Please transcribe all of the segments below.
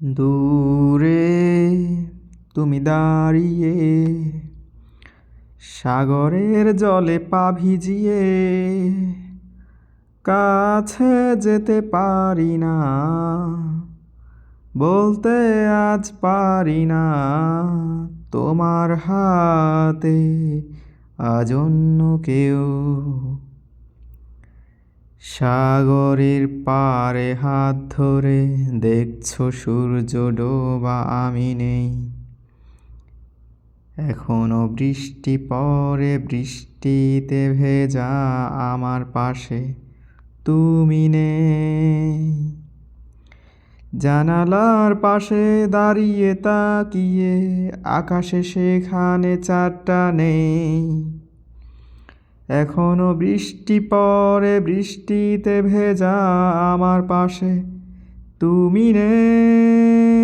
দূরে তুমি দাঁড়িয়ে সাগরের জলে পা ভিজিয়ে, কাছে যেতে পারি না, বলতে আজ পারি না, তোমার হাতে আজ অন্য কেউ। সাগরের পারে হাত ধরে দেখছো সূর্য ডোবা, আমি নেই। এখনো বৃষ্টি পড়ে, বৃষ্টিতে ভেজা আমার পাশে তুমি নেই। জানালার পাশে দাঁড়িয়ে তাকিয়ে আকাশে সেখানে চাঁদটা নেই। এখনো বৃষ্টি পড়ে, বৃষ্টিতে ভেজা আমার পাশে তুমি নেই।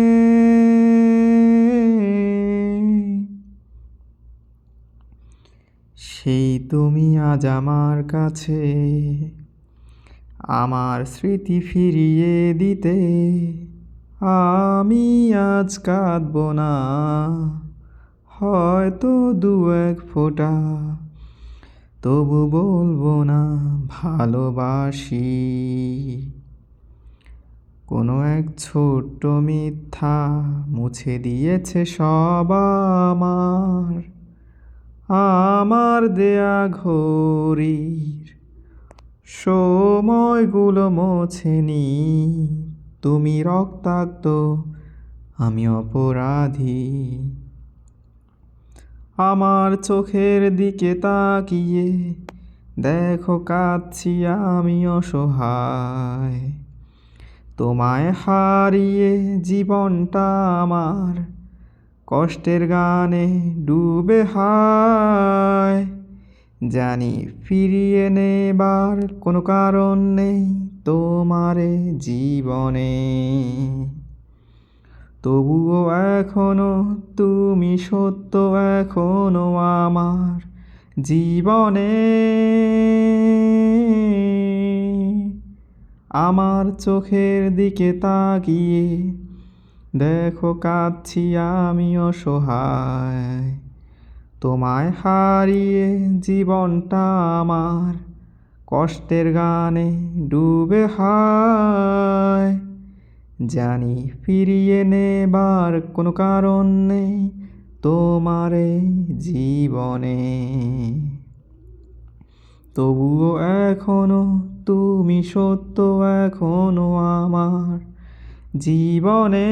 সেই তুমি আজ আমার কাছে, আমার স্মৃতি ফিরিয়ে দিতে। আমি আজ কাঁদব না, হয়তো দু এক ফোঁটা, তবু বলবো না ভালোবাসি। কোনো এক ছোট্ট মিথ্যা মুছে দিয়েছে সব আমার, আমার দেয়া ঘড়ির সময়গুলো মোছেনি। তুমি রক্তাক্ত, আমি অপরাধী। আমার চোখের দিকে তাকিয়ে দেখো কাঁদছি আমি অসহায়। তোমায় হারিয়ে জীবনটা আমার কষ্টের গানে ডুবে হায়। জানি ফিরিয়ে নেবার কোনো কারণ নেই তোমারে জীবনে, তবুও এখনো তুমি সত্য, এখনো আমার জীবনে। আমার চোখের দিকে তাকিয়ে দেখো কাঁদছি আমি অসহায়। তোমায় হারিয়ে জীবনটা আমার কষ্টের গানে ডুবে হায়। জানি ফিরিয়ে নেবার কোনো কারণ নেই তোমারে জীবনে, তবুও এখনো তুমি সত্য, এখনো আমার জীবনে।